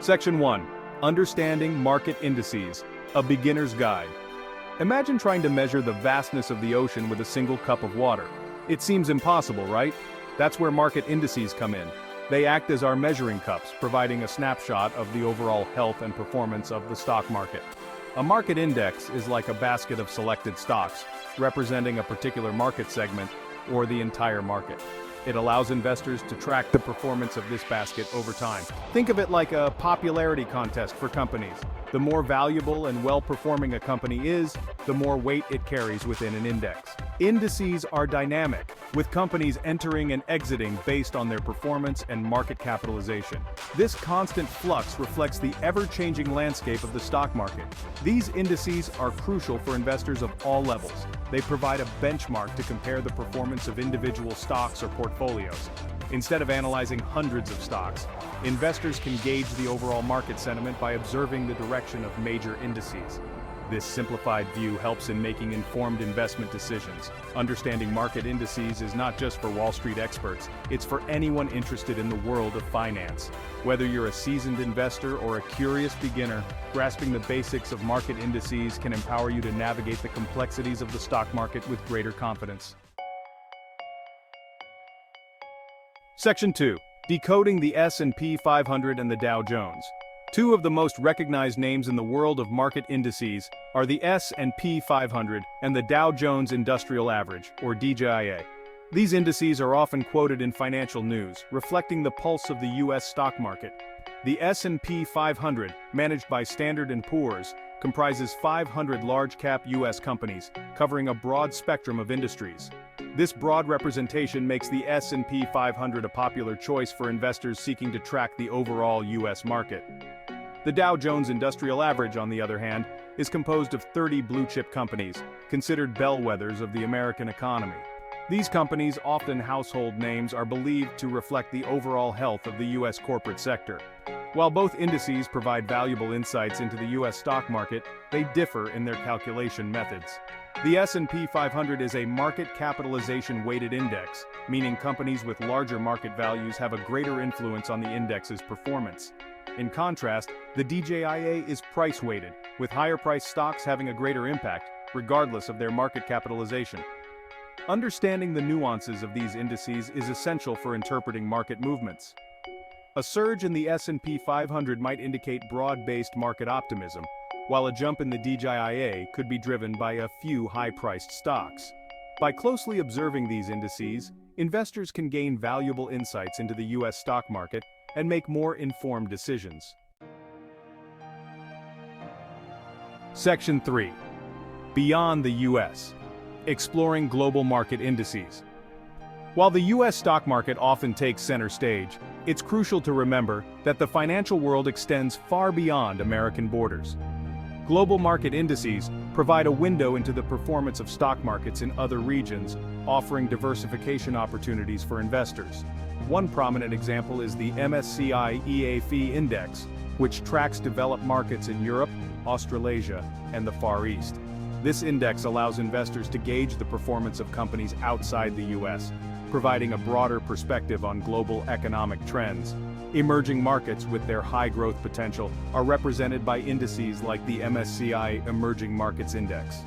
Section 1. Understanding Market Indices, a Beginner's Guide. Imagine trying to measure the vastness of the ocean with a single cup of water. It seems impossible, right? That's where market indices come in. They act as our measuring cups, providing a snapshot of the overall health and performance of the stock market. A market index is like a basket of selected stocks, representing a particular market segment or the entire market. It allows investors to track the performance of this basket over time. Think of it like a popularity contest for companies. The more valuable and well-performing a company is, the more weight it carries within an index. Indices are dynamic, with companies entering and exiting based on their performance and market capitalization. This constant flux reflects the ever-changing landscape of the stock market. These indices are crucial for investors of all levels. They provide a benchmark to compare the performance of individual stocks or portfolios. Instead of analyzing hundreds of stocks, investors can gauge the overall market sentiment by observing the direction of major indices. This simplified view helps in making informed investment decisions. Understanding market indices is not just for Wall Street experts, it's for anyone interested in the world of finance. Whether you're a seasoned investor or a curious beginner, grasping the basics of market indices can empower you to navigate the complexities of the stock market with greater confidence. Section 2. Decoding the S&P 500 and the Dow Jones. Two of the most recognized names in the world of market indices are the S&P 500 and the Dow Jones Industrial Average, or DJIA. These indices are often quoted in financial news, reflecting the pulse of the U.S. stock market. The S&P 500, managed by Standard & Poor's, comprises 500 large-cap U.S. companies, covering a broad spectrum of industries. This broad representation makes the S&P 500 a popular choice for investors seeking to track the overall U.S. market. The Dow Jones Industrial Average, on the other hand, is composed of 30 blue-chip companies, considered bellwethers of the American economy. These companies, often household names, are believed to reflect the overall health of the U.S. corporate sector. While both indices provide valuable insights into the U.S. stock market, they differ in their calculation methods. The S&P 500 is a market capitalization weighted index, meaning companies with larger market values have a greater influence on the index's performance. In contrast, the DJIA is price-weighted, with higher-priced stocks having a greater impact, regardless of their market capitalization. Understanding the nuances of these indices is essential for interpreting market movements. A surge in the S&P 500 might indicate broad-based market optimism, while a jump in the DJIA could be driven by a few high-priced stocks. By closely observing these indices, investors can gain valuable insights into the U.S. stock market and make more informed decisions. Section 3. Beyond the U.S. Exploring global market indices. While the U.S. stock market often takes center stage, it's crucial to remember that the financial world extends far beyond American borders. Global market indices provide a window into the performance of stock markets in other regions, offering diversification opportunities for investors. One prominent example is the MSCI EAFE Index, which tracks developed markets in Europe, Australasia, and the Far East. This index allows investors to gauge the performance of companies outside the U.S., providing a broader perspective on global economic trends. Emerging markets with their high growth potential are represented by indices like the MSCI Emerging Markets Index.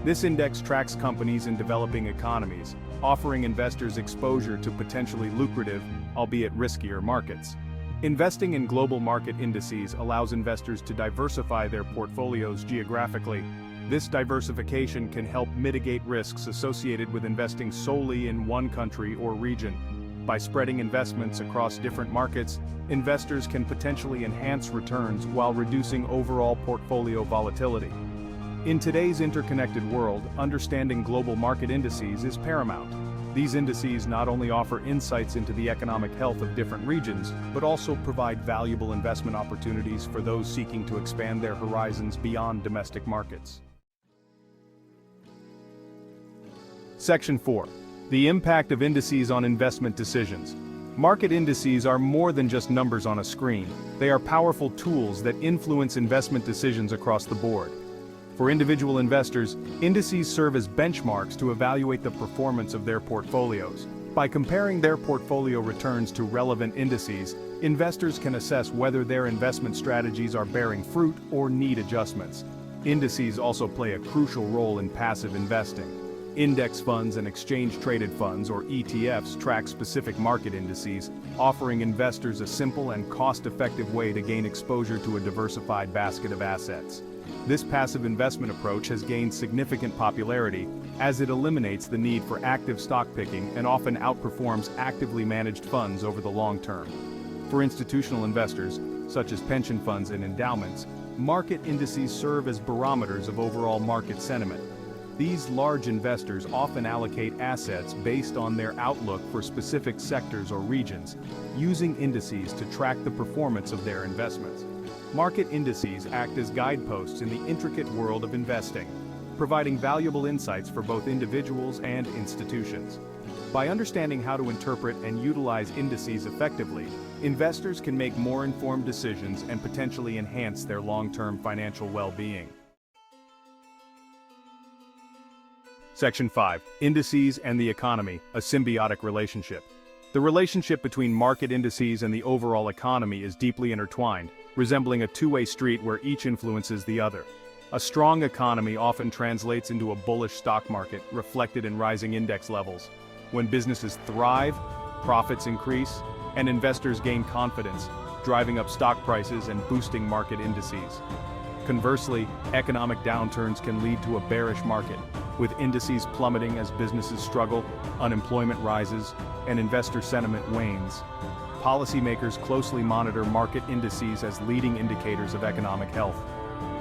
This index tracks companies in developing economies, offering investors exposure to potentially lucrative, albeit riskier markets. Investing in global market indices allows investors to diversify their portfolios geographically. This diversification can help mitigate risks associated with investing solely in one country or region. By spreading investments across different markets, investors can potentially enhance returns while reducing overall portfolio volatility. In today's interconnected world, understanding global market indices is paramount. These indices not only offer insights into the economic health of different regions, but also provide valuable investment opportunities for those seeking to expand their horizons beyond domestic markets. Section 4. The impact of indices on investment decisions. Market indices are more than just numbers on a screen. They are powerful tools that influence investment decisions across the board. For individual investors, indices serve as benchmarks to evaluate the performance of their portfolios. By comparing their portfolio returns to relevant indices, investors can assess whether their investment strategies are bearing fruit or need adjustments. Indices also play a crucial role in passive investing. Index funds and exchange-traded funds, or ETFs, track specific market indices, offering investors a simple and cost-effective way to gain exposure to a diversified basket of assets. This passive investment approach has gained significant popularity as it eliminates the need for active stock picking and often outperforms actively managed funds over the long term. For institutional investors, such as pension funds and endowments, market indices serve as barometers of overall market sentiment. These large investors often allocate assets based on their outlook for specific sectors or regions, using indices to track the performance of their investments. Market indices act as guideposts in the intricate world of investing, providing valuable insights for both individuals and institutions. By understanding how to interpret and utilize indices effectively, investors can make more informed decisions and potentially enhance their long-term financial well-being. Section 5. Indices and the economy, a symbiotic relationship. The relationship between market indices and the overall economy is deeply intertwined, resembling a two-way street where each influences the other. A strong economy often translates into a bullish stock market, reflected in rising index levels. When businesses thrive, profits increase, and investors gain confidence, driving up stock prices and boosting market indices. Conversely, economic downturns can lead to a bearish market, with indices plummeting as businesses struggle, unemployment rises, and investor sentiment wanes. Policymakers closely monitor market indices as leading indicators of economic health.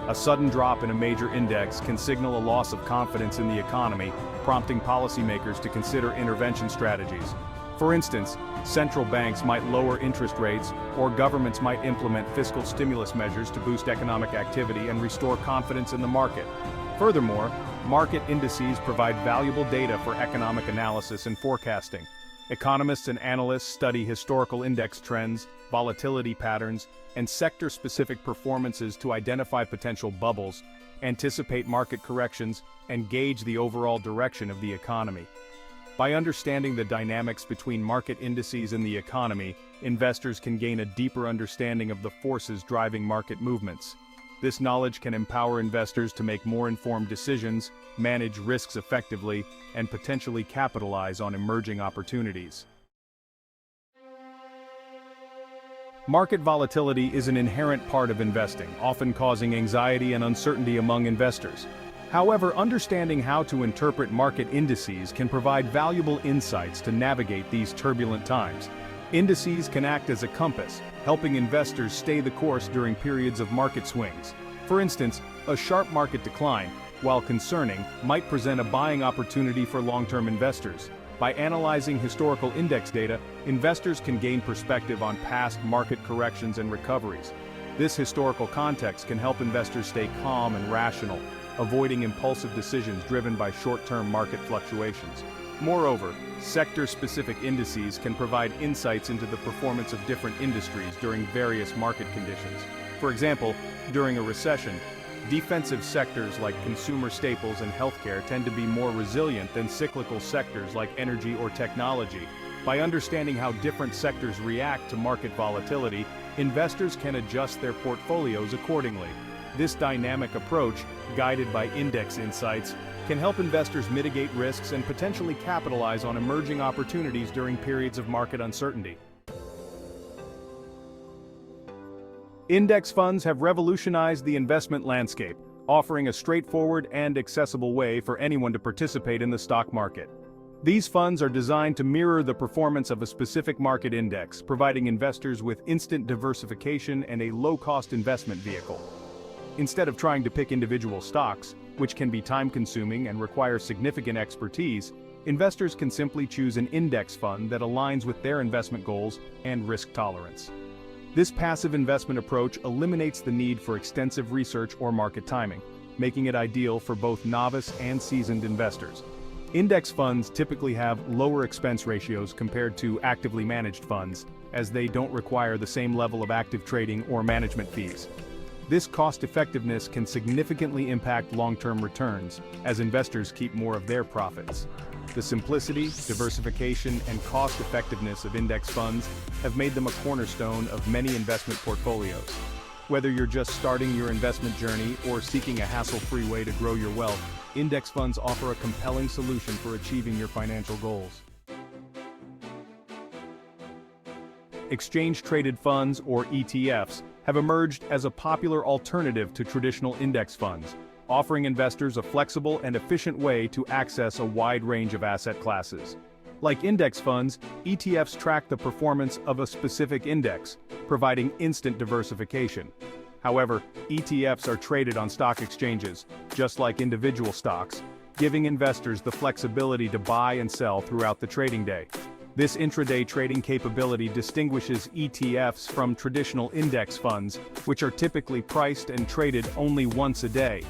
A sudden drop in a major index can signal a loss of confidence in the economy, prompting policymakers to consider intervention strategies. For instance, central banks might lower interest rates, or governments might implement fiscal stimulus measures to boost economic activity and restore confidence in the market. Furthermore, market indices provide valuable data for economic analysis and forecasting. Economists and analysts study historical index trends, volatility patterns, and sector-specific performances to identify potential bubbles, anticipate market corrections, and gauge the overall direction of the economy. By understanding the dynamics between market indices and the economy, investors can gain a deeper understanding of the forces driving market movements. This knowledge can empower investors to make more informed decisions, manage risks effectively, and potentially capitalize on emerging opportunities. Market volatility is an inherent part of investing, often causing anxiety and uncertainty among investors. However, understanding how to interpret market indices can provide valuable insights to navigate these turbulent times. Indices can act as a compass, helping investors stay the course during periods of market swings. For instance, a sharp market decline, while concerning, might present a buying opportunity for long-term investors. By analyzing historical index data, investors can gain perspective on past market corrections and recoveries. This historical context can help investors stay calm and rational, avoiding impulsive decisions driven by short-term market fluctuations. Moreover, sector-specific indices can provide insights into the performance of different industries during various market conditions. For example, during a recession, defensive sectors like consumer staples and healthcare tend to be more resilient than cyclical sectors like energy or technology. By understanding how different sectors react to market volatility, investors can adjust their portfolios accordingly. This dynamic approach, guided by index insights, can help investors mitigate risks and potentially capitalize on emerging opportunities during periods of market uncertainty. Index funds have revolutionized the investment landscape, offering a straightforward and accessible way for anyone to participate in the stock market. These funds are designed to mirror the performance of a specific market index, providing investors with instant diversification and a low-cost investment vehicle. Instead of trying to pick individual stocks, which can be time-consuming and require significant expertise, investors can simply choose an index fund that aligns with their investment goals and risk tolerance. This passive investment approach eliminates the need for extensive research or market timing, making it ideal for both novice and seasoned investors. Index funds typically have lower expense ratios compared to actively managed funds, as they don't require the same level of active trading or management fees. This cost-effectiveness can significantly impact long-term returns, as investors keep more of their profits. The simplicity, diversification, and cost-effectiveness of index funds have made them a cornerstone of many investment portfolios. Whether you're just starting your investment journey or seeking a hassle-free way to grow your wealth, index funds offer a compelling solution for achieving your financial goals. Exchange-traded funds, or ETFs, have emerged as a popular alternative to traditional index funds, offering investors a flexible and efficient way to access a wide range of asset classes. Like index funds, ETFs track the performance of a specific index, providing instant diversification. However, ETFs are traded on stock exchanges, just like individual stocks, giving investors the flexibility to buy and sell throughout the trading day. This intraday trading capability distinguishes ETFs from traditional index funds, which are typically priced and traded only once a day.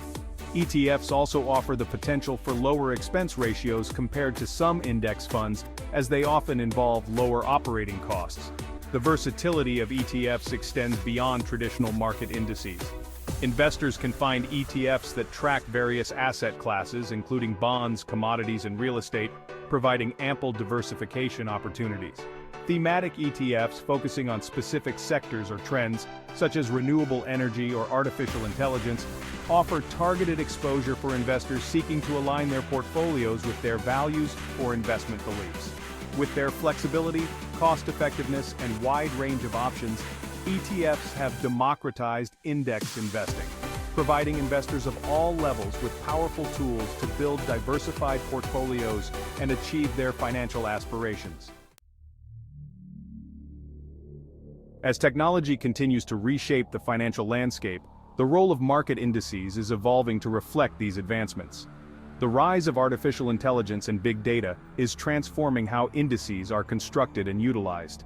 ETFs also offer the potential for lower expense ratios compared to some index funds, as they often involve lower operating costs. The versatility of ETFs extends beyond traditional market indices. Investors can find ETFs that track various asset classes, including bonds, commodities, and real estate, providing ample diversification opportunities. Thematic ETFs focusing on specific sectors or trends, such as renewable energy or artificial intelligence, offer targeted exposure for investors seeking to align their portfolios with their values or investment beliefs. With their flexibility, cost-effectiveness, and wide range of options, ETFs have democratized index investing, providing investors of all levels with powerful tools to build diversified portfolios and achieve their financial aspirations. As technology continues to reshape the financial landscape, the role of market indices is evolving to reflect these advancements. The rise of artificial intelligence and big data is transforming how indices are constructed and utilized.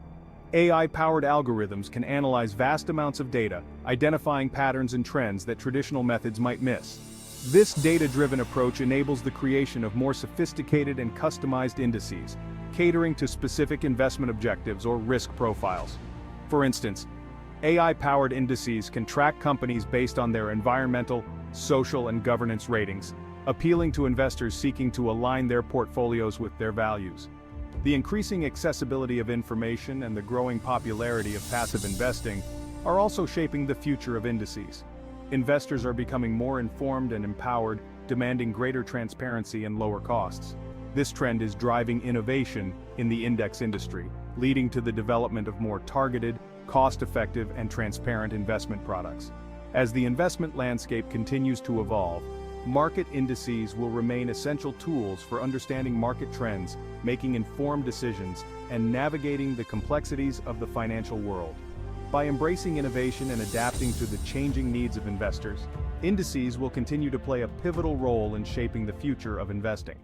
AI-powered algorithms can analyze vast amounts of data, identifying patterns and trends that traditional methods might miss. This data-driven approach enables the creation of more sophisticated and customized indices, catering to specific investment objectives or risk profiles. For instance, AI-powered indices can track companies based on their environmental, social, and governance ratings, appealing to investors seeking to align their portfolios with their values. The increasing accessibility of information and the growing popularity of passive investing are also shaping the future of indices. Investors are becoming more informed and empowered, demanding greater transparency and lower costs. This trend is driving innovation in the index industry, leading to the development of more targeted, cost-effective, and transparent investment products. As the investment landscape continues to evolve, market indices will remain essential tools for understanding market trends, making informed decisions, and navigating the complexities of the financial world. By embracing innovation and adapting to the changing needs of investors, indices will continue to play a pivotal role in shaping the future of investing.